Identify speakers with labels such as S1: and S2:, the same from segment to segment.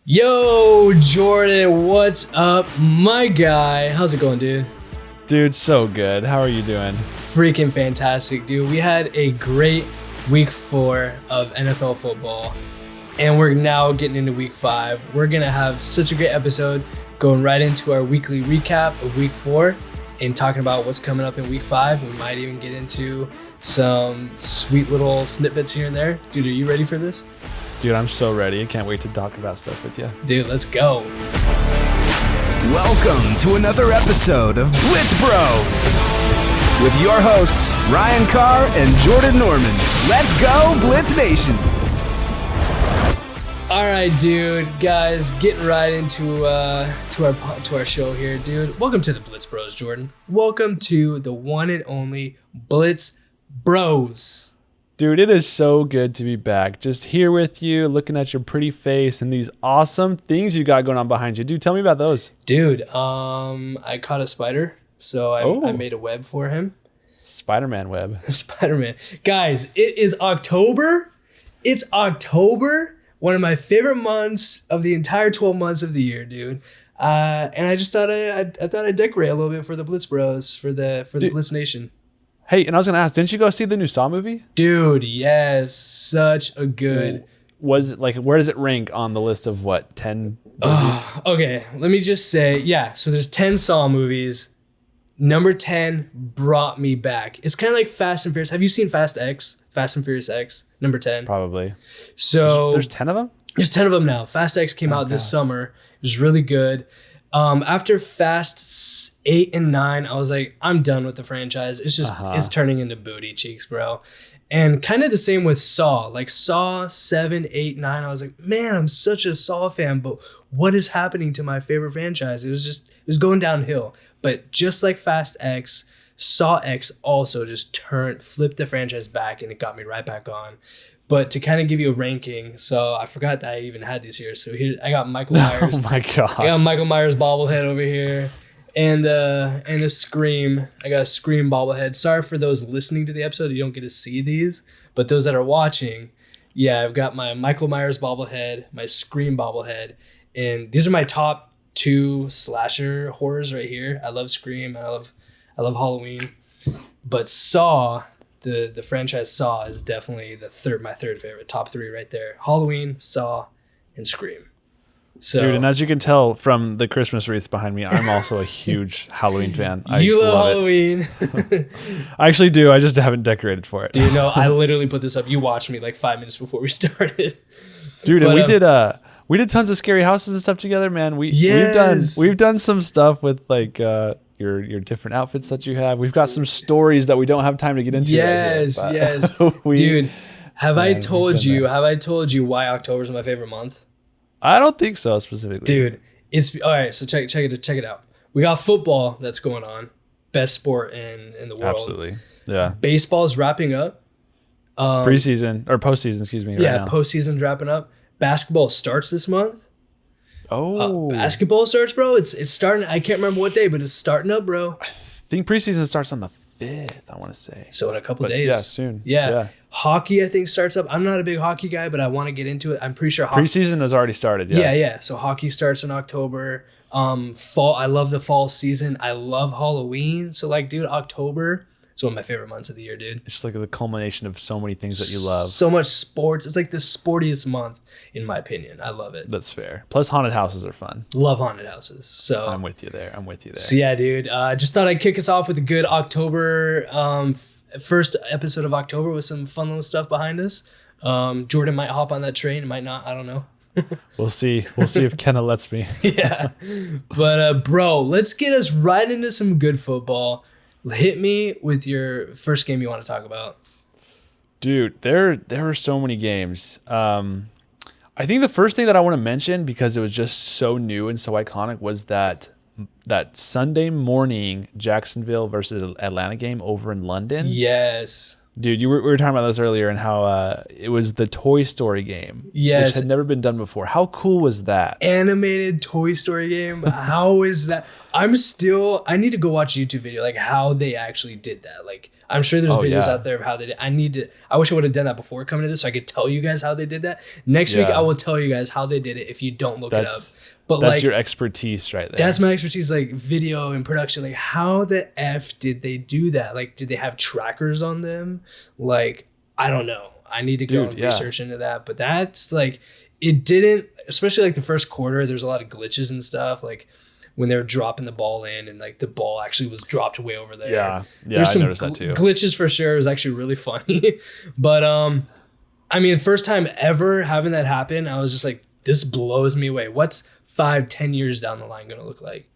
S1: Yo, Jordan, what's up, my guy? How's it going, dude?
S2: Dude, so good. How are you doing?
S1: Freaking fantastic, dude. We had a great week 4 of NFL football, and we're now getting into week 5. We're going to have such a great episode going right into our weekly recap of week 4 and talking about what's coming up in week 5. We might even get into some sweet little snippets here and there. Dude, are you ready for this?
S2: Dude, I'm so ready. I can't wait to talk about stuff with you.
S1: Dude, let's go.
S3: Welcome to another episode of Blitz Bros with your hosts, Ryan Carr and Jordan Norman. Let's go, Blitz Nation.
S1: All right, dude, guys, getting right into our show here, dude. Welcome to the Blitz Bros, Jordan. Welcome to the one and only Blitz Bros.
S2: Dude, it is so good to be back. Just here with you, looking at your pretty face and these awesome things you got going on behind you. Dude, tell me about those.
S1: Dude, I caught a spider, so I made a web for him.
S2: Spider-Man web.
S1: Spider-Man. Guys, it is October. It's October, one of my favorite months of the entire 12 months of the year, dude. And I just thought I'd decorate a little bit for the Blitz Bros, for the Blitz Nation.
S2: Hey, and I was going to ask, didn't you go see the new Saw movie?
S1: Dude, yes. Such a good...
S2: Was it, like, where does it rank on the list of, 10 movies?
S1: Okay, let me just say, yeah, so there's 10 Saw movies. Number 10 brought me back. It's kind of like Fast and Furious. Have you seen Fast and Furious X, number 10?
S2: Probably.
S1: So
S2: There's 10 of them?
S1: There's 10 of them now. Fast X came out this summer. It was really good. After Fast 8 and 9, I was like, I'm done with the franchise. It's just, it's turning into booty cheeks, bro. And kind of the same with Saw. Like Saw 7, 8, 9, I was like, man, I'm such a Saw fan, but what is happening to my favorite franchise? It was going downhill. But just like Fast X, Saw X also just flipped the franchise back, and it got me right back on. But to kind of give you a ranking, so I forgot that I even had these here. So here I got Michael Myers.
S2: Oh my gosh.
S1: I got Michael Myers bobblehead over here, and a Scream. I got a Scream bobblehead. Sorry for those listening to the episode, you don't get to see these, but those that are watching, yeah, I've got my Michael Myers bobblehead, my Scream bobblehead, and these are my top 2 slasher horrors right here. I love Scream. I love Halloween, but Saw. The franchise Saw is definitely my third favorite. Top 3 right there. Halloween, Saw, and Scream. So,
S2: dude, and as you can tell from the Christmas wreath behind me, I'm also a huge Halloween fan.
S1: You love Halloween.
S2: I actually do. I just haven't decorated for it.
S1: Dude, no, I literally put this up. You watched me like 5 minutes before we started.
S2: Dude, and we did tons of scary houses and stuff together, man. We've done some stuff with like your different outfits that you have. We've got some stories that we don't have time to get into.
S1: Yes, right here, yes. Dude, have I told you why October is my favorite month?
S2: I don't think so specifically.
S1: Dude, it's all right, so check it out. We got football that's going on. Best sport in the world.
S2: Absolutely. Yeah.
S1: Baseball's wrapping up.
S2: Preseason or postseason, excuse me.
S1: Yeah, postseason's wrapping up. Basketball starts this month. Basketball starts, bro. It's starting. I can't remember what day, but it's starting up, bro.
S2: I think preseason starts on the 5th, I want to say.
S1: So in a couple days.
S2: Yeah, soon.
S1: Yeah. Hockey, I think, starts up. I'm not a big hockey guy, but I want to get into it. I'm pretty sure
S2: preseason has already started.
S1: Yeah. So hockey starts in October. Fall. I love the fall season. I love Halloween. So like, dude, October is one of my favorite months of the year, dude.
S2: It's just like the culmination of so many things that you love.
S1: So much sports. It's like the sportiest month, in my opinion. I love it.
S2: That's fair. Plus, haunted houses are fun.
S1: Love haunted houses. So
S2: I'm with you there.
S1: So yeah, dude. Just thought I'd kick us off with a good October, first episode of October with some fun little stuff behind us. Jordan might hop on that train, might not. I don't know.
S2: We'll see. We'll see if Kenna lets me.
S1: Yeah. But bro, let's get us right into some good football. Hit me with your first game you want to talk about.
S2: Dude, there were so many games. I think the first thing that I want to mention, because it was just so new and so iconic, was that Sunday morning Jacksonville versus Atlanta game over in London.
S1: Yes.
S2: Dude, we were talking about this earlier, and how it was the Toy Story game,
S1: yes,
S2: which had never been done before. How cool was that?
S1: Animated Toy Story game. How is that? I need to go watch a YouTube video, like how they actually did that. Like, I'm sure there's videos out there of how they did. I wish I would have done that before coming to this so I could tell you guys how they did that. Next week, I will tell you guys how they did it if you don't look it up. But
S2: that's your expertise right there.
S1: That's my expertise, like video and production. Like, how the F did they do that? Like, did they have trackers on them? Like, I don't know. I need to go and research into that. But that's like, it didn't, especially like the first quarter, there's a lot of glitches and stuff. Like when they were dropping the ball in and like the ball actually was dropped way over there.
S2: Yeah.
S1: There's
S2: I noticed that too.
S1: Glitches for sure. It was actually really funny. But I mean, first time ever having that happen, I was just like, this blows me away. What's 5-10 years down the line going to look like?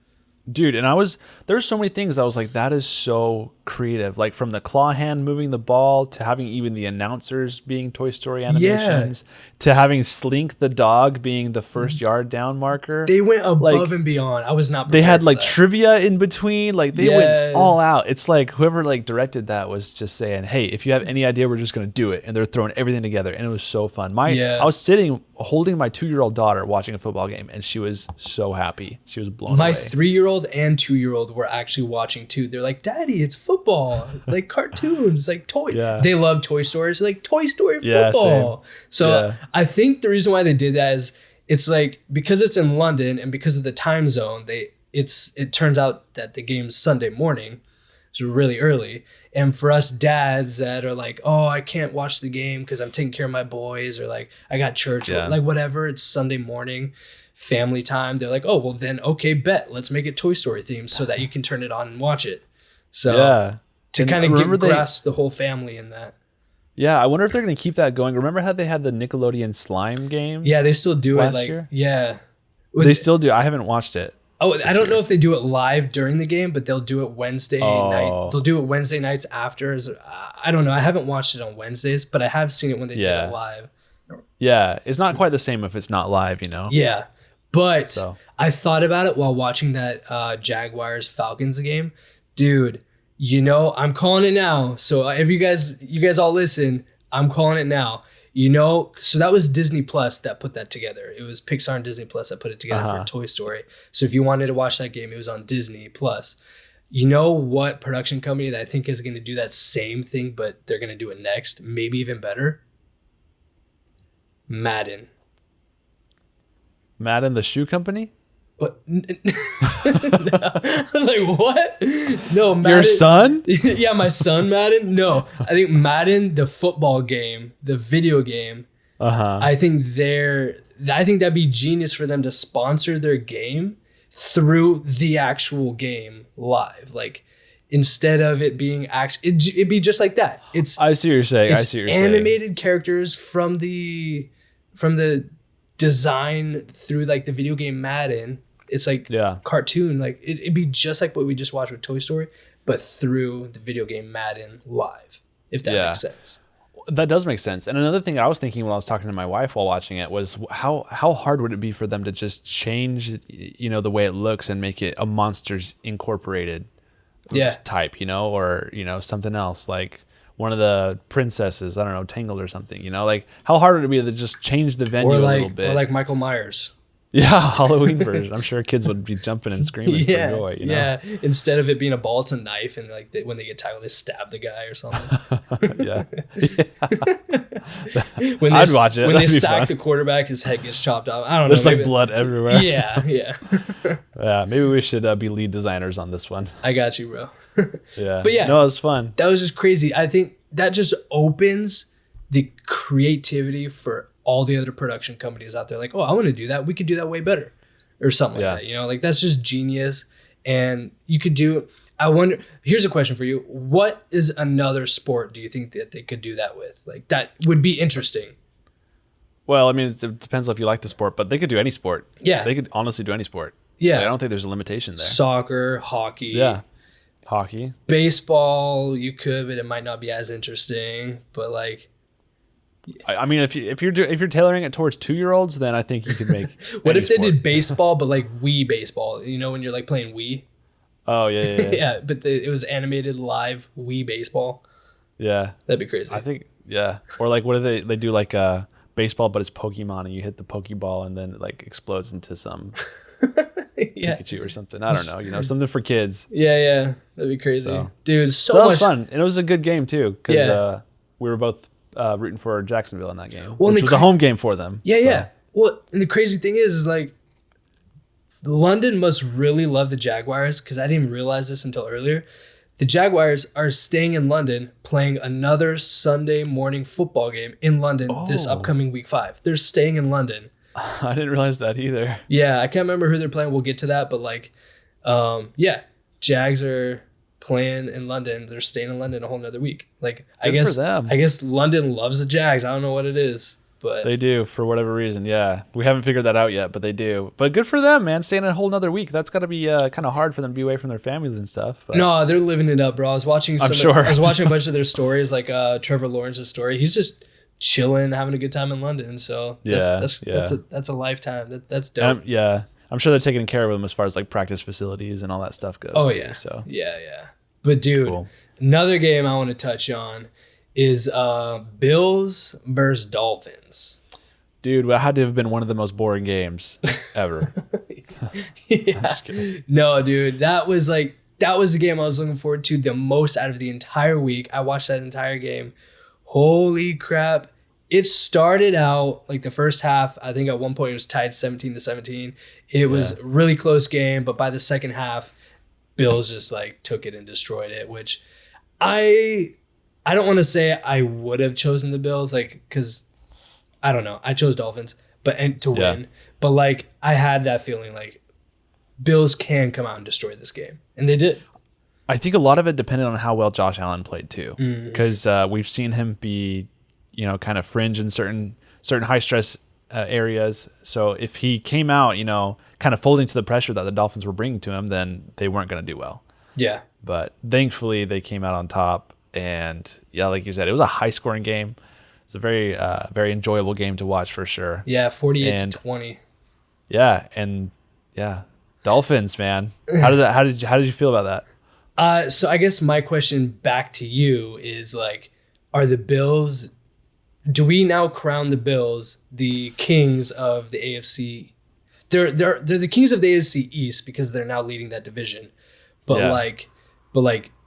S2: Dude, and there's so many things I was like, that is so creative. Like from the claw hand moving the ball to having even the announcers being Toy Story animations to having Slink the dog being the first yard down marker.
S1: They went above and beyond. I was not prepared
S2: They had like
S1: for that.
S2: trivia in between. Like they went all out. It's like whoever like directed that was just saying, hey, if you have any idea, we're just going to do it. And they're throwing everything together. And it was so fun. I was sitting holding my 2-year-old daughter watching a football game, and she was so happy. She was blown away.
S1: My 3-year-old and 2-year-old were actually watching too. They're like, Daddy, it's football. Like cartoons, like toy. Yeah. They love Toy Story. It's like Toy Story football. So I think the reason why they did that is it's like because it's in London and because of the time zone, it turns out that the game's Sunday morning. It's really early. And for us dads that are like, oh, I can't watch the game because I'm taking care of my boys, or like I got church, or like whatever. It's Sunday morning, family time. They're like, oh, well then, okay, bet. Let's make it Toy Story themed so that you can turn it on and watch it. So to kind of grasp the whole family in that.
S2: Yeah, I wonder if they're going to keep that going. Remember how they had the Nickelodeon slime game?
S1: Yeah, they still do it. Like,
S2: year?
S1: Yeah.
S2: They still do. I haven't watched it.
S1: Oh, I don't know if they do it live during the game, but they'll do it Wednesday night. They'll do it Wednesday nights after. I don't know. I haven't watched it on Wednesdays, but I have seen it when they do it live.
S2: Yeah, it's not quite the same if it's not live, you know?
S1: Yeah, but I thought about it while watching that Jaguars-Falcons game. Dude, you know, I'm calling it now. So if you guys all listen, I'm calling it now. You know, so that was Disney Plus that put that together. It was Pixar and Disney Plus that put it together for Toy Story. So if you wanted to watch that game, it was on Disney Plus. You know what production company that I think is going to do that same thing, but they're going to do it next, maybe even better? Madden.
S2: Madden, the shoe company?
S1: What? No. I was like, what? No, Madden.
S2: Your son?
S1: Yeah, my son, Madden. No, I think Madden, the football game, the video game. I think that'd be genius for them to sponsor their game through the actual game live. Like instead of it being it'd be just like that. I see what you're saying. Animated characters from the design through like the video game Madden. It's like cartoon. Like it'd be just like what we just watched with Toy Story, but through the video game Madden live, if that makes sense.
S2: That does make sense. And another thing I was thinking when I was talking to my wife while watching it was how hard would it be for them to just change, you know, the way it looks and make it a Monsters Incorporated type, you know, or, you know, something else like one of the princesses, I don't know, Tangled or something, you know, like how hard would it be to just change the venue a little bit?
S1: Or like Michael Myers.
S2: Yeah, Halloween version. I'm sure kids would be jumping and screaming for joy. You know?
S1: Yeah, instead of it being a ball, it's a knife, and like when they get tackled, they stab the guy or something.
S2: I'd watch it.
S1: When they sack the quarterback, his head gets chopped off. I don't know.
S2: There's like blood everywhere.
S1: Yeah.
S2: Yeah, maybe we should be lead designers on this one.
S1: I got you, bro.
S2: Yeah.
S1: But yeah.
S2: No, it was fun.
S1: That was just crazy. I think that just opens the creativity for all the other production companies out there. Like, oh, I want to do that. We could do that way better or something like that. You know, like that's just genius. And you could do, I wonder, here's a question for you. What is another sport do you think that they could do that with? Like that would be interesting.
S2: Well, I mean, it depends if you like the sport, but they could do any sport.
S1: Yeah.
S2: They could honestly do any sport.
S1: Yeah.
S2: Like, I don't think there's a limitation there.
S1: Soccer, hockey.
S2: Yeah. Hockey.
S1: Baseball, you could, but it might not be as interesting. But like,
S2: I mean, if you're tailoring it towards 2-year-olds, then I think you could make.
S1: What if they did baseball, but like Wii baseball? You know, when you're like playing Wii.
S2: Oh yeah.
S1: Yeah, but it was animated live Wii baseball.
S2: Yeah,
S1: that'd be crazy.
S2: I think or like what if they do like baseball, but it's Pokemon, and you hit the Pokeball, and then it like explodes into some Pikachu or something. I don't know, something for kids.
S1: Yeah, that'd be crazy,
S2: So,
S1: dude.
S2: So that was fun, and it was a good game too because we were both rooting for Jacksonville in that game, which was a home game for them.
S1: Yeah. Well, and the crazy thing is like London must really love the Jaguars because I didn't even realize this until earlier. The Jaguars are staying in London, playing another Sunday morning football game in London this upcoming week 5. They're staying in London.
S2: I didn't realize that either.
S1: Yeah, I can't remember who they're playing. We'll get to that, but like, Jags are playing in London. They're staying in London a whole nother week. Like, I guess London loves the Jags. I don't know what it is, but
S2: they do for whatever reason. Yeah, we haven't figured that out yet, but they do. But good for them, man. Staying a whole nother week. That's got to be kind of hard for them to be away from their families and stuff. But.
S1: No, they're living it up, bro. I was watching. I was watching a bunch of their stories, like Trevor Lawrence's story. He's just chilling, having a good time in London. So that's a lifetime. That's dope.
S2: I'm sure they're taking care of them as far as like practice facilities and all that stuff goes.
S1: Oh, yeah.
S2: So
S1: Yeah. But dude, Another game I want to touch on is Bills versus Dolphins.
S2: Dude, that had to have been one of the most boring games ever.
S1: I'm just kidding. No, dude, that was the game I was looking forward to the most out of the entire week. I watched that entire game. Holy crap. It started out like the first half, I think at one point it was tied 17-17. It was a really close game, but by the second half, Bills just like took it and destroyed it, which I don't want to say I would have chosen the Bills, like, because I don't know. I chose Dolphins, to win. But like I had that feeling like Bills can come out and destroy this game. And they did.
S2: I think a lot of it depended on how well Josh Allen played too. Because we've seen him be, kind of fringe in certain high stress areas. So if he came out, kind of folding to the pressure that the Dolphins were bringing to him, then they weren't going to do well. Yeah. But thankfully they came out on top. And like you said, it was a high scoring game. It's a very, very enjoyable game to watch for sure.
S1: Yeah, 48-20.
S2: Yeah, and Dolphins, man. How did you feel about
S1: that? So I guess my question back to you is like, are the Bills? Do we now crown the Bills the kings of the AFC? They're the kings of the AFC East because they're now leading that division. But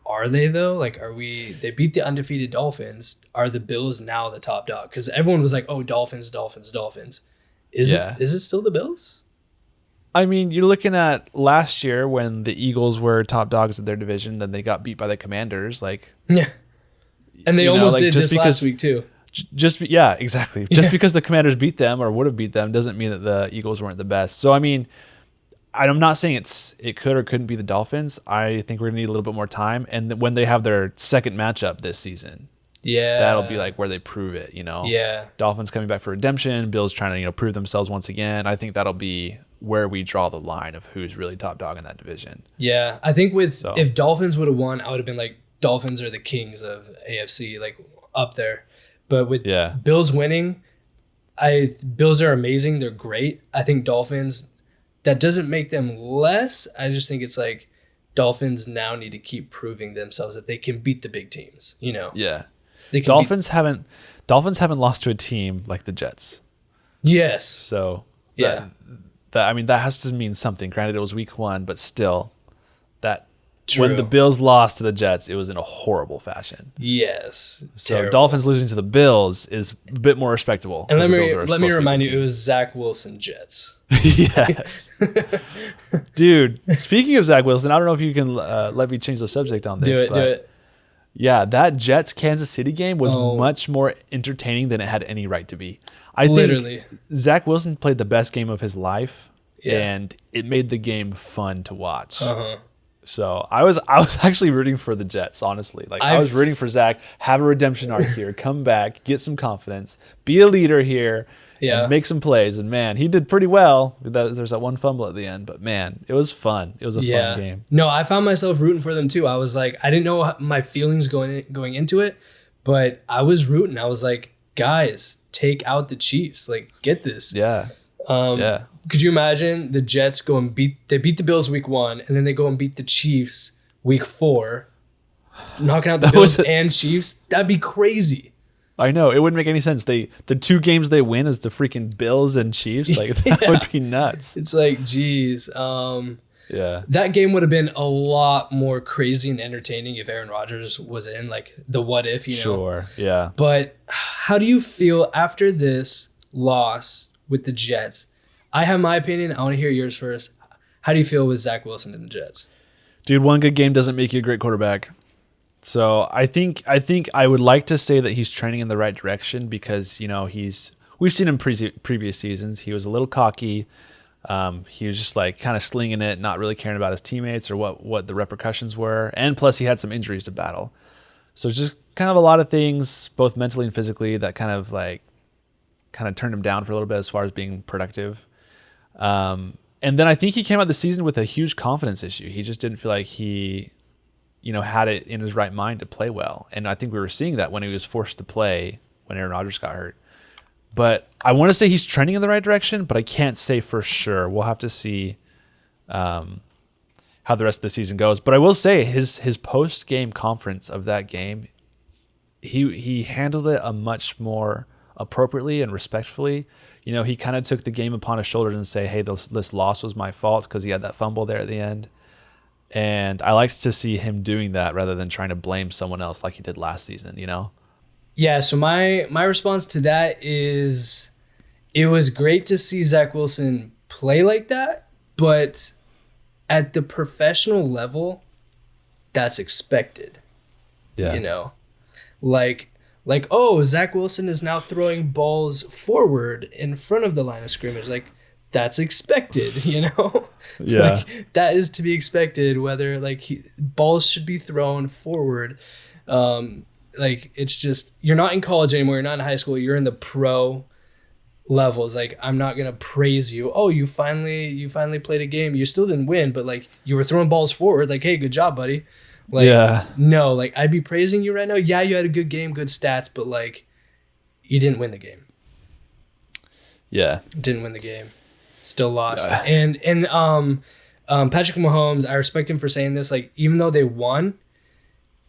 S1: are they though? Like, they beat the undefeated Dolphins. Are the Bills now the top dog? Because everyone was like, oh, Dolphins. Is it still the Bills?
S2: I mean, you're looking at last year when the Eagles were top dogs of their division, then they got beat by the Commanders.
S1: And they almost did this last week too.
S2: Exactly. Just because the Commanders beat them or would have beat them doesn't mean that the Eagles weren't the best. So I mean, I'm not saying it could or couldn't be the Dolphins. I think we're gonna need a little bit more time, and when they have their second matchup this season, that'll be like where they prove it. Dolphins coming back for redemption, Bills trying to prove themselves once again. I think that'll be where we draw the line of who's really top dog in that division.
S1: Yeah, I think if Dolphins would have won, I would have been like, Dolphins are the kings of AFC, like up there. But with Bills winning, Bills are amazing. They're great. I think Dolphins, that doesn't make them less. I just think it's like Dolphins now need to keep proving themselves that they can beat the big teams.
S2: Yeah. Dolphins haven't lost to a team like the Jets.
S1: Yes.
S2: So that has to mean something. Granted, it was week 1, but still, when the Bills lost to the Jets, it was in a horrible fashion.
S1: Yes.
S2: So terrible. Dolphins losing to the Bills is a bit more respectable.
S1: And let me remind you, it was Zach Wilson Jets.
S2: Yes. Dude, speaking of Zach Wilson, I don't know if you can let me change the subject on this. Do it. Yeah, that Jets-Kansas City game was much more entertaining than it had any right to be. I think Zach Wilson played the best game of his life, and it made the game fun to watch. So I was actually rooting for the Jets, honestly. I was rooting for Zach, have a redemption arc here, come back, get some confidence, be a leader here, and make some plays. And man, he did pretty well. There's that one fumble at the end, but man, it was fun. It was a fun game.
S1: No, I found myself rooting for them too. I was like, I didn't know my feelings going into it, but I was rooting. I was like, guys, take out the Chiefs. Like, get this.
S2: Yeah.
S1: Could you imagine the Jets beat the Bills week 1 and then they go and beat the Chiefs week 4, knocking out the Bills and Chiefs? That'd be crazy.
S2: I know. It wouldn't make any sense. The 2 games they win is the freaking Bills and Chiefs. Like, that would be nuts.
S1: It's like, geez.
S2: Yeah.
S1: That game would have been a lot more crazy and entertaining if Aaron Rodgers was in, like, the what if, you know?
S2: Sure, yeah.
S1: But how do you feel after this loss with the Jets? I have my opinion. I want to hear yours first. How do you feel with Zach Wilson and the Jets?
S2: Dude, one good game doesn't make you a great quarterback. So I think I would like to say that he's trending in the right direction because, you know, we've seen him previous seasons. He was a little cocky. He was just like kind of slinging it, not really caring about his teammates or what the repercussions were. And plus he had some injuries to battle. So just kind of a lot of things, both mentally and physically, that kind of turned him down for a little bit as far as being productive. And then I think he came out the season with a huge confidence issue. He just didn't feel like he, you know, had it in his right mind to play well. And I think we were seeing that when he was forced to play when Aaron Rodgers got hurt. But I want to say he's trending in the right direction, but I can't say for sure. We'll have to see how the rest of the season goes. But I will say his post-game conference of that game, he handled it a much more appropriately and respectfully. You know, he kind of took the game upon his shoulders and say, hey, this loss was my fault because he had that fumble there at the end. And I liked to see him doing that rather than trying to blame someone else like he did last season, you know?
S1: Yeah, so my response to that is it was great to see Zach Wilson play like that, but at the professional level, that's expected.
S2: Yeah.
S1: You know? Like, oh, Zach Wilson is now throwing balls forward in front of the line of scrimmage. Like, that's expected, you know?
S2: Yeah.
S1: Like, that is to be expected, whether, like, balls should be thrown forward. Like, it's just, you're not in college anymore. You're not in high school. You're in the pro levels. Like, I'm not going to praise you. Oh, you finally played a game. You still didn't win, but, like, you were throwing balls forward. Like, hey, good job, buddy. Like,
S2: yeah.
S1: No, like, I'd be praising you right now. Yeah, you had a good game, good stats, but, like, you didn't win the game.
S2: Yeah.
S1: Didn't win the game. Still lost. And Patrick Mahomes, I respect him for saying this. Like, even though they won,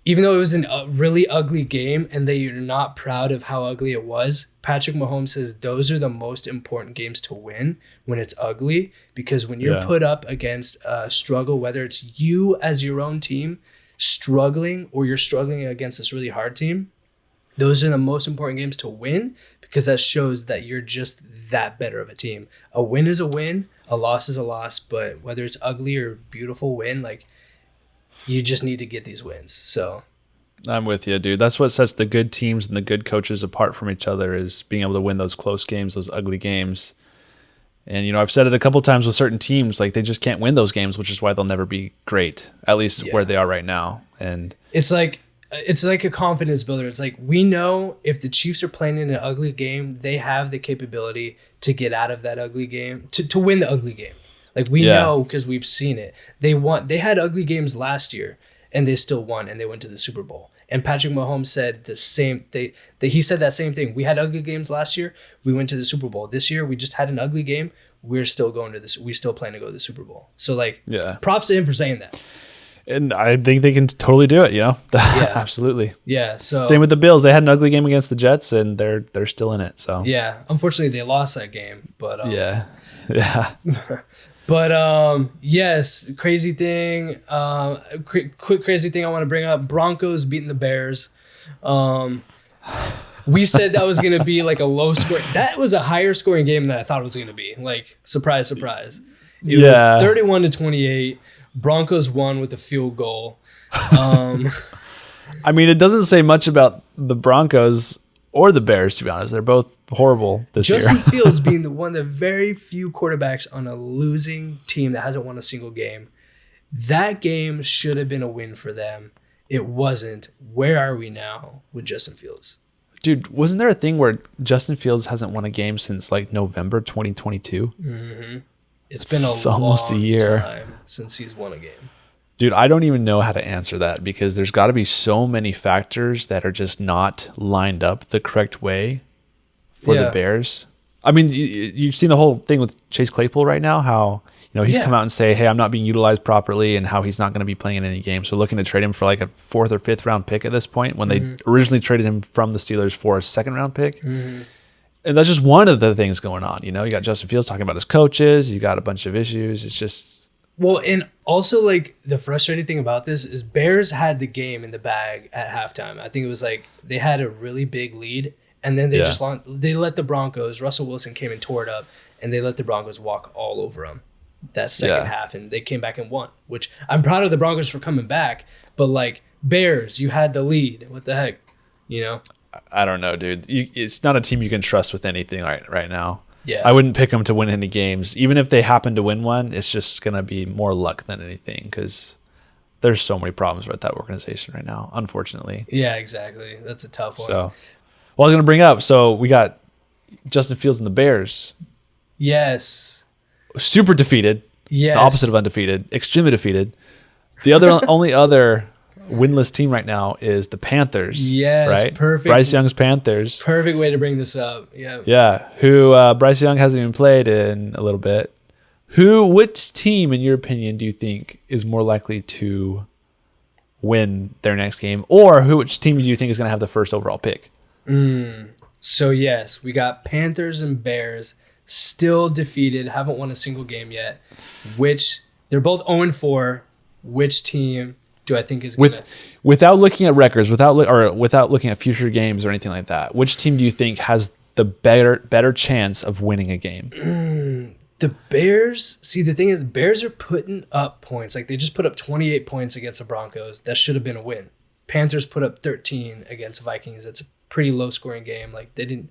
S1: even though it was a really ugly game and they are not proud of how ugly it was, Patrick Mahomes says those are the most important games to win when it's ugly, because when you're put up against a struggle, whether it's you as your own team struggling or you're struggling against this really hard team, those are the most important games to win, because that shows that you're just that better of a team. A win is a win, a loss is a loss, but whether it's ugly or beautiful win, like, you just need to get these wins. So
S2: I'm with you, dude. That's what sets the good teams and the good coaches apart from each other, is being able to win those close games, those ugly games. And, you know, I've said it a couple times with certain teams, like, they just can't win those games, which is why they'll never be great, at least where they are right now. And
S1: it's like a confidence builder. It's like, we know if the Chiefs are playing in an ugly game, they have the capability to get out of that ugly game, to win the ugly game. Like, we know because we've seen it. They had ugly games last year, and they still won, and they went to the Super Bowl. And Patrick Mahomes said the same thing. He said that same thing. We had ugly games last year. We went to the Super Bowl. This year, we just had an ugly game. We're still going to this. We still plan to go to the Super Bowl. So, like, props to him for saying that.
S2: And I think they can totally do it, you know? Yeah. Absolutely.
S1: Yeah. So
S2: same with the Bills. They had an ugly game against the Jets, and they're still in it. So
S1: yeah. Unfortunately, they lost that game. But
S2: yeah.
S1: But yes, crazy thing. Quick crazy thing I want to bring up: Broncos beating the Bears. We said that was going to be like a low score. That was a higher scoring game than I thought it was going to be. Like, surprise, surprise. It was 31-28. Broncos won with a field goal.
S2: I mean, it doesn't say much about the Broncos or the Bears, to be honest. They're both horrible this year.
S1: Justin Fields being one of the very few quarterbacks on a losing team that hasn't won a single game. That game should have been a win for them. It wasn't. Where are we now with Justin Fields?
S2: Dude, wasn't there a thing where Justin Fields hasn't won a game since like November 2022?
S1: Mm-hmm. It's been almost a year time since he's won a game.
S2: Dude, I don't even know how to answer that, because there's got to be so many factors that are just not lined up the correct way for the Bears. I mean, you've seen the whole thing with Chase Claypool right now, how He's come out and say, hey, I'm not being utilized properly, and how he's not going to be playing in any games. So looking to trade him for like a 4th or 5th round pick at this point, when they originally traded him from the Steelers for a 2nd round pick. And that's just one of the things going on. You got Justin Fields talking about his coaches. You got a bunch of issues. It's just...
S1: Well, and also like the frustrating thing about this is Bears had the game in the bag at halftime. I think it was like they had a really big lead, and then they let the Broncos, Russell Wilson came and tore it up, and they let the Broncos walk all over them that second half, and they came back and won, which I'm proud of the Broncos for coming back. But like Bears, you had the lead. What the heck,
S2: I don't know, dude. It's not a team you can trust with anything right now.
S1: Yeah,
S2: I wouldn't pick them to win any games. Even if they happen to win one, it's just going to be more luck than anything, because there's so many problems with that organization right now, unfortunately.
S1: Yeah, exactly. That's a tough one.
S2: So, I was going to bring up, so we got Justin Fields and the Bears.
S1: Yes.
S2: Super defeated.
S1: Yes.
S2: The opposite of undefeated. Extremely defeated. The only other winless team right now is the Panthers.
S1: Yes,
S2: right?
S1: perfect.
S2: Bryce Young's Panthers.
S1: Perfect way to bring this up. Yeah.
S2: Yeah, who Bryce Young hasn't even played in a little bit. Which team, in your opinion, do you think is more likely to win their next game? Or which team do you think is going to have the first overall pick?
S1: So, yes, we got Panthers and Bears still defeated, haven't won a single game yet. They're both 0-4. Which team do I think is going to...
S2: Without looking at records, without looking at future games or anything like that, which team do you think has the better chance of winning a game?
S1: The Bears... See, the thing is, Bears are putting up points. Like, they just put up 28 points against the Broncos. That should have been a win. Panthers put up 13 against Vikings. That's a pretty low-scoring game. Like, they didn't...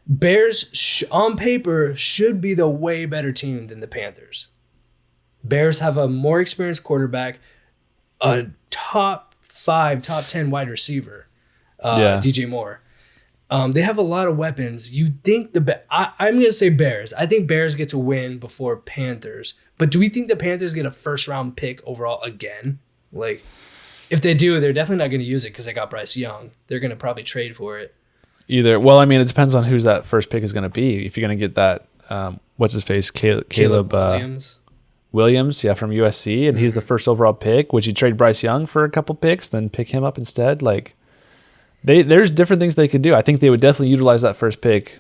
S1: Bears, on paper, should be the way better team than the Panthers. Bears have a more experienced quarterback, a top 5, top 10 wide receiver, DJ Moore. They have a lot of weapons. You'd think I'm going to say Bears. I think Bears get to win before Panthers. But do we think the Panthers get a first-round pick overall again? Like, if they do, they're definitely not going to use it because they got Bryce Young. They're going to probably trade for it.
S2: Well, I mean, it depends on who's that first pick is going to be. If you're going to get that, what's his face, Caleb Williams, from USC, and he's the first overall pick. Would you trade Bryce Young for a couple picks, then pick him up instead? Like, there's different things they could do. I think they would definitely utilize that first pick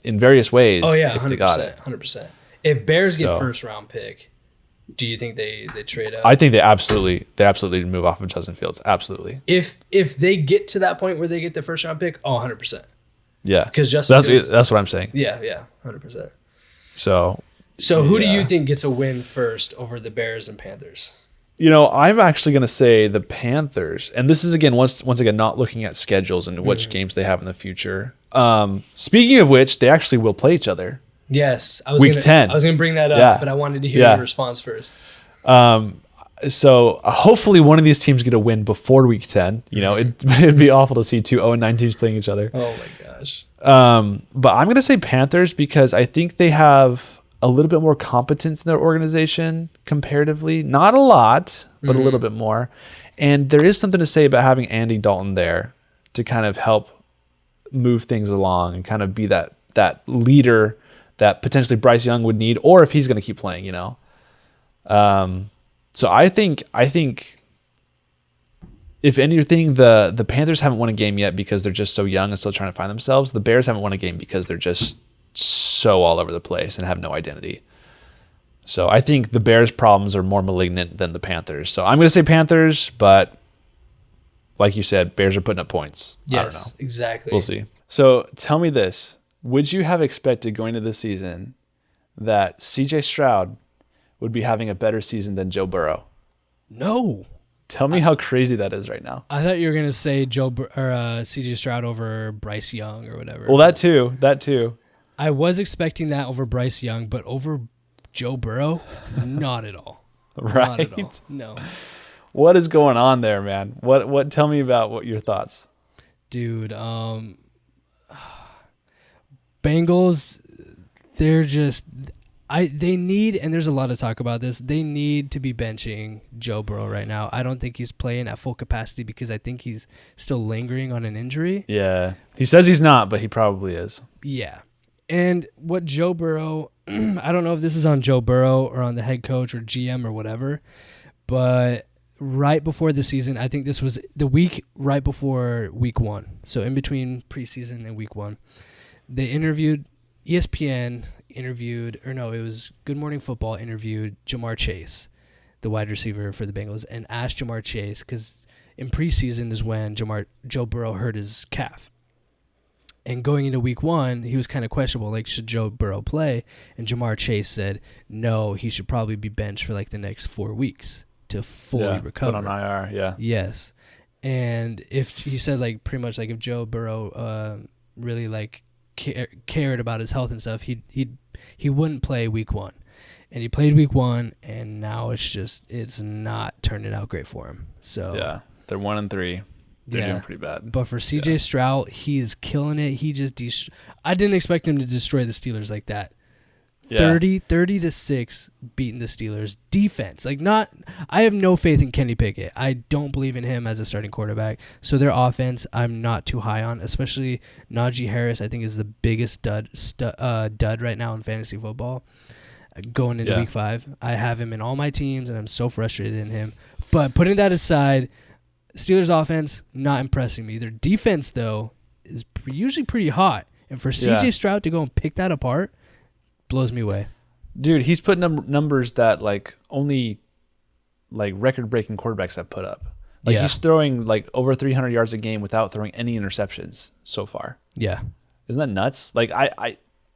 S2: in various ways.
S1: Oh yeah,
S2: if they got it.
S1: 100%. If Bears get first round pick, do you think they trade up?
S2: I think they absolutely move off of Justin Fields. Absolutely.
S1: If they get to that point where they get the first round pick, 100%.
S2: Yeah,
S1: because Justin Fields,
S2: that's what I'm saying.
S1: Yeah, 100%.
S2: So
S1: who do you think gets a win first over the Bears and Panthers?
S2: I'm actually going to say the Panthers, and this is again once again not looking at schedules and which games they have in the future. Speaking of which, they actually will play each other.
S1: Yes, I was
S2: Week 10.
S1: I was going to bring that up, but I wanted to hear your response first.
S2: So hopefully one of these teams get a win before Week 10. It'd be awful to see 2 0-9 teams playing each other.
S1: Oh my gosh.
S2: But I'm going to say Panthers because I think they have a little bit more competence in their organization comparatively. Not a lot, but a little bit more. And there is something to say about having Andy Dalton there to kind of help move things along and kind of be that leader that potentially Bryce Young would need, or if he's going to keep playing, So I think if anything, the Panthers haven't won a game yet because they're just so young and still trying to find themselves. The Bears haven't won a game because they're just so all over the place and have no identity. So I think the Bears' problems are more malignant than the Panthers. So I'm going to say Panthers, but like you said, Bears are putting up points.
S1: Yes,
S2: I don't know.
S1: Exactly.
S2: We'll see. So tell me this. Would you have expected going into this season that CJ Stroud would be having a better season than Joe Burrow?
S1: No.
S2: Tell me how crazy that is right now.
S4: I thought you were gonna say CJ Stroud over Bryce Young or whatever.
S2: Well, that too.
S4: I was expecting that over Bryce Young, but over Joe Burrow, not at all.
S2: Right?
S4: Not at all. No.
S2: What is going on there, man? What? Tell me about what your thoughts.
S4: Dude, Bengals, they're just. They need, and there's a lot of talk about this, they need to be benching Joe Burrow right now. I don't think he's playing at full capacity because I think he's still lingering on an injury.
S2: Yeah. He says he's not, but he probably is.
S4: Yeah. And what Joe Burrow, I don't know if this is on Joe Burrow or on the head coach or GM or whatever, but right before the season, I think this was the week right before week 1. So in between preseason and week 1, they interviewed ESPN it was Good Morning Football interviewed Jamar Chase, the wide receiver for the Bengals, and asked Jamar Chase, because in preseason is when Joe Burrow hurt his calf. And going into week 1, he was kind of questionable, like, should Joe Burrow play? And Jamar Chase said, no, he should probably be benched for like the next 4 weeks to fully recover.
S2: Put on IR, yeah.
S4: Yes. And if he said, like, pretty much like if Joe Burrow really like cared about his health and stuff, he wouldn't play week 1. And he played week 1, and now it's not turning out great for him. So
S2: yeah, they're 1-3. They're doing pretty bad.
S4: But for CJ Stroud, he's killing it. He just I didn't expect him to destroy the Steelers like that. Yeah. 30-6 beating the Steelers. Defense. I have no faith in Kenny Pickett. I don't believe in him as a starting quarterback. So their offense, I'm not too high on, especially Najee Harris, I think is the biggest dud right now in fantasy football. Going into week 5. I have him in all my teams, and I'm so frustrated in him. But putting that aside, Steelers offense, not impressing me. Their defense, though, is usually pretty hot. And for CJ Stroud to go and pick that apart blows me away.
S2: Dude, he's putting numbers that only record-breaking quarterbacks have put up. He's throwing over 300 yards a game without throwing any interceptions so far.
S4: Yeah.
S2: Isn't that nuts?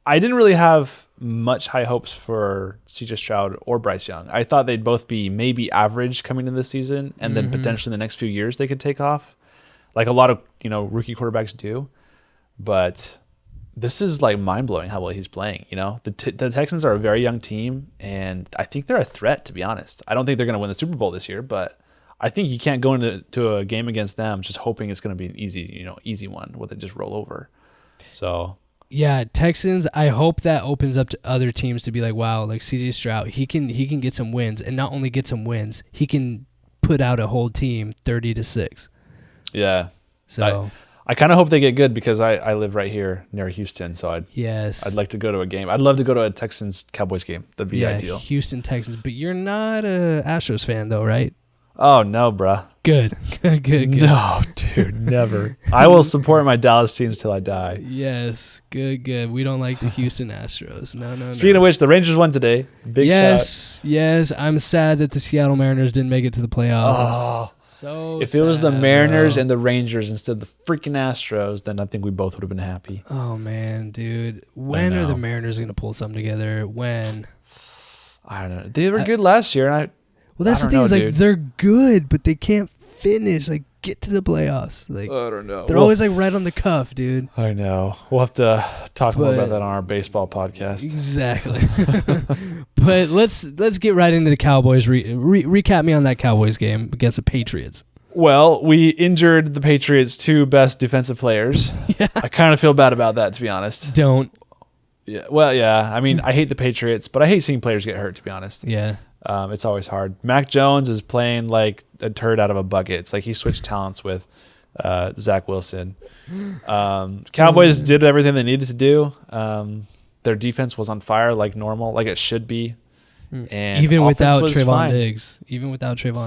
S2: I didn't really have much high hopes for CJ Stroud or Bryce Young. I thought they'd both be maybe average coming into the season, and then potentially in the next few years they could take off, like a lot of rookie quarterbacks do. But this is mind blowing how well he's playing. The Texans are a very young team, and I think they're a threat. To be honest, I don't think they're going to win the Super Bowl this year, but I think you can't go into a game against them just hoping it's going to be an easy one where they just roll over. So.
S4: Yeah, Texans, I hope that opens up to other teams to be like, wow, CJ Stroud, he can get some wins, and not only get some wins, he can put out a whole team 30-6.
S2: Yeah.
S4: So
S2: I kind of hope they get good because I live right here near Houston, so I'd like to go to a game. I'd love to go to a Texans-Cowboys game. That'd be ideal.
S4: Houston Texans, but you're not a Astros fan though, right?
S2: Oh, no, bruh.
S4: Good.
S2: No, dude, never. I will support my Dallas teams till I die.
S4: Yes, good. We don't like the Houston Astros. No.
S2: Speaking of which, the Rangers won today. Big shot.
S4: Yes. I'm sad that the Seattle Mariners didn't make it to the playoffs.
S2: Oh, if it was the Mariners and the Rangers instead of the freaking Astros, then I think we both would have been happy.
S4: Oh, man, dude. When are the Mariners going to pull something together? When?
S2: I don't know. They were good last year, and
S4: well, that's the thing. Is they're good, but they can't finish. Get to the playoffs.
S2: I don't know.
S4: They're always right on the cuff, dude.
S2: I know. We'll have to talk more about that on our baseball podcast.
S4: Exactly. But let's get right into the Cowboys. Recap me on that Cowboys game against the Patriots.
S2: Well, we injured the Patriots' 2 best defensive players. Yeah. I kind of feel bad about that, to be honest.
S4: Don't.
S2: Yeah. Well, yeah. I mean, I hate the Patriots, but I hate seeing players get hurt, to be honest.
S4: Yeah.
S2: It's always hard. Mac Jones is playing like a turd out of a bucket. It's like he switched talents with Zach Wilson. Cowboys did everything they needed to do. Their defense was on fire like normal, like it should be. And
S4: even without Trayvon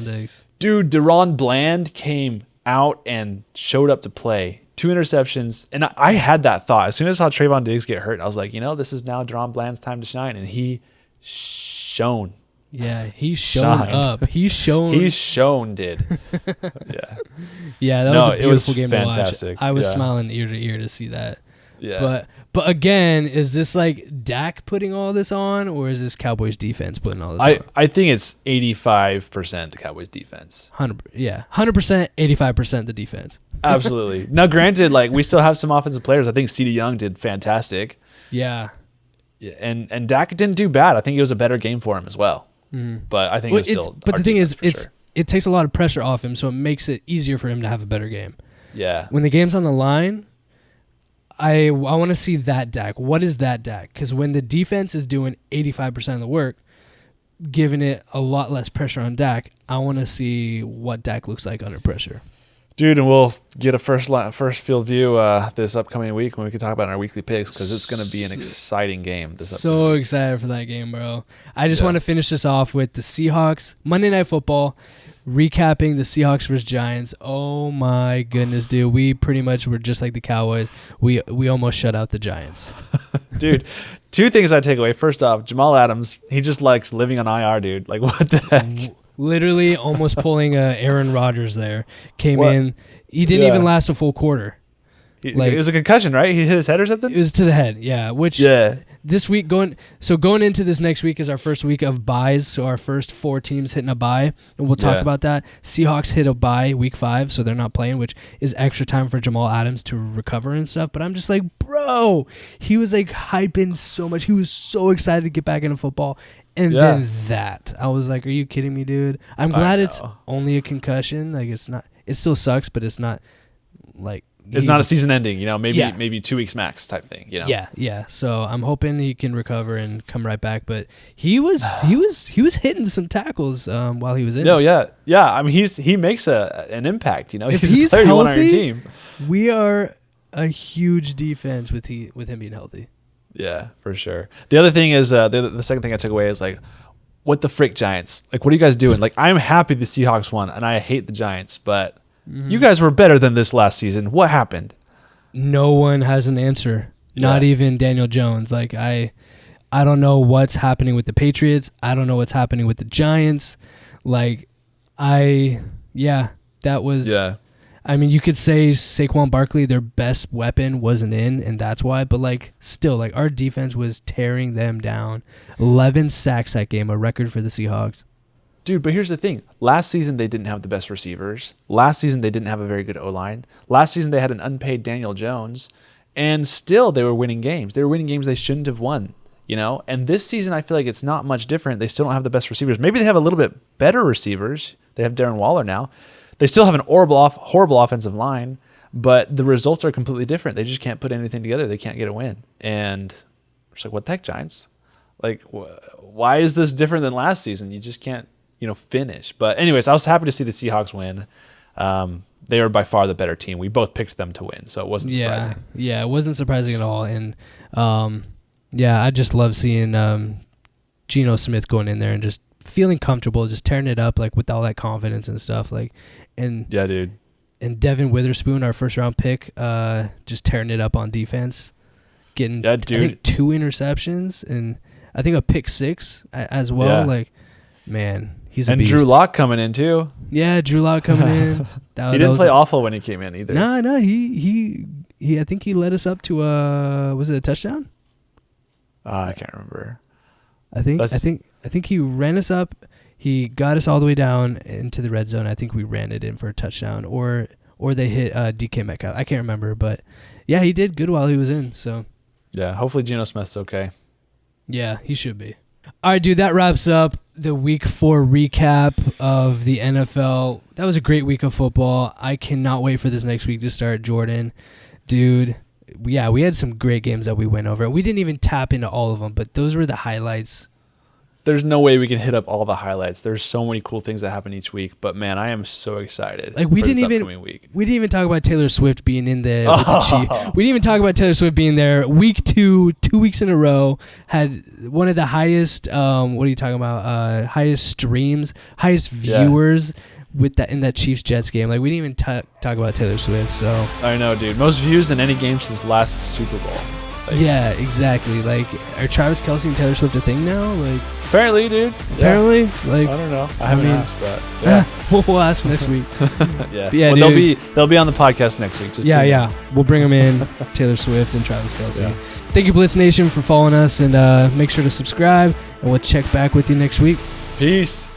S4: Diggs.
S2: Dude, Deron Bland came out and showed up to play. 2 interceptions. And I had that thought. As soon as I saw Trayvon Diggs get hurt, I was like, this is now Deron Bland's time to shine. And he shone.
S4: Yeah, he's shown up. He's shown, did.
S2: Yeah.
S4: Yeah, that was a beautiful game
S2: fantastic.
S4: to watch. I was smiling ear to ear to see that.
S2: Yeah.
S4: But again, is this Dak putting all this on, or is this Cowboys defense putting all this on?
S2: I think it's 85% the Cowboys defense.
S4: 100%, 85% the defense.
S2: Absolutely. Now, granted, we still have some offensive players. I think CeeDee Young did fantastic.
S4: Yeah.
S2: And Dak didn't do bad. I think it was a better game for him as well. But I think it was still.
S4: But the thing is, it takes a lot of pressure off him, so it makes it easier for him to have a better game.
S2: Yeah.
S4: When the game's on the line, I want to see that Dak. What is that Dak? Because when the defense is doing 85% of the work, giving it a lot less pressure on Dak, I want to see what Dak looks like under pressure.
S2: Dude, and we'll get a first field view this upcoming week when we can talk about our weekly picks, because it's going to be an exciting game.
S4: So excited for that game, bro. I just want to finish this off with the Seahawks, Monday Night Football, recapping the Seahawks versus Giants. Oh, my goodness, dude. We pretty much were just like the Cowboys. We almost shut out the Giants.
S2: Dude, two things I take away. First off, Jamal Adams, he just likes living on IR, dude. Like, what the heck?
S4: Literally almost pulling Aaron Rodgers there. Came in. He didn't even last a full quarter.
S2: It was a concussion, right? He hit his head or something?
S4: It was to the head, yeah. This week going into this next week is our first week of buys. So our first 4 teams hitting a buy, and we'll talk about that. Seahawks hit a buy week 5, so they're not playing, which is extra time for Jamal Adams to recover and stuff. But I'm just like, bro, he was like hyping so much. He was so excited to get back into football. And then that, I was like, are you kidding me, dude? I'm glad it's only a concussion. Like, it's not, it still sucks, but it's not like,
S2: it's not a season ending, maybe 2 weeks max type thing,
S4: Yeah. So I'm hoping he can recover and come right back. But he was hitting some tackles while he was in.
S2: No, yeah. I mean, he makes an impact.
S4: If
S2: he's a player you want on your team.
S4: We are a huge defense with him being healthy.
S2: Yeah, for sure. The other thing is the second thing I took away is like, what the frick, Giants? Like, what are you guys doing? Like, I'm happy the Seahawks won, and I hate the Giants, but you guys were better than this last season. What happened?
S4: No one has an answer. Not even Daniel Jones. Like, I don't know what's happening with the Patriots. I don't know what's happening with the Giants. Like, that was. Yeah. I mean, you could say Saquon Barkley, their best weapon, wasn't in, and that's why. But, like, still, like, our defense was tearing them down. 11 sacks that game, a record for the Seahawks.
S2: Dude, but here's the thing. Last season, they didn't have the best receivers. Last season, they didn't have a very good O-line. Last season, they had an unpaid Daniel Jones, and still they were winning games. They were winning games they shouldn't have won, And this season, I feel like it's not much different. They still don't have the best receivers. Maybe they have a little bit better receivers. They have Darren Waller now. They still have an horrible offensive line, but the results are completely different. They just can't put anything together. They can't get a win. And it's like, what the heck, Giants? Like, why is this different than last season? You just can't, finish. But anyways, I was happy to see the Seahawks win. They were by far the better team. We both picked them to win, so it wasn't surprising.
S4: Yeah, it wasn't surprising at all. And, I just love seeing Geno Smith going in there and just feeling comfortable, just tearing it up, like, with all that confidence and stuff. Like, and
S2: yeah, dude.
S4: And Devin Witherspoon, our first round pick, just tearing it up on defense, getting I think 2 interceptions and I think a pick 6 as well. Yeah. Like, man, he's a beast.
S2: And Drew Lock coming in too.
S4: Yeah, Drew Lock coming in.
S2: He didn't play awful when he came in either.
S4: No, he I think he led us up to was it a touchdown?
S2: I can't remember.
S4: I think he ran us up. He got us all the way down into the red zone. I think we ran it in for a touchdown, or they hit DK Metcalf. I can't remember, but yeah, he did good while he was in. So
S2: yeah, hopefully Geno Smith's okay.
S4: Yeah, he should be. All right, dude, that wraps up the Week 4 recap of the NFL. That was a great week of football. I cannot wait for this next week to start, Jordan. Dude, yeah, we had some great games that we went over. We didn't even tap into all of them, but those were the highlights.
S2: There's no way we can hit up all the highlights. There's so many cool things that happen each week, but man, I am so excited.
S4: Like we didn't even talk about Taylor Swift being in there with the Chiefs. We didn't even talk about Taylor Swift being there. Week 2, 2 weeks in a row, had one of the highest. What are you talking about? Highest streams, highest viewers with that in that Chiefs Jets game. Like we didn't even talk about Taylor Swift. So
S2: I know, dude. Most views in any game since last Super Bowl.
S4: Like, yeah, exactly. Like, are Travis Kelce and Taylor Swift a thing now? Like,
S2: apparently, dude.
S4: Apparently, like
S2: I don't know. I haven't asked, but yeah,
S4: we'll ask next week.
S2: Yeah, well, they'll be on the podcast next week. Just
S4: we'll bring them in. Taylor Swift and Travis Kelce. Yeah. Thank you, Blitz Nation, for following us, and make sure to subscribe. And we'll check back with you next week.
S2: Peace.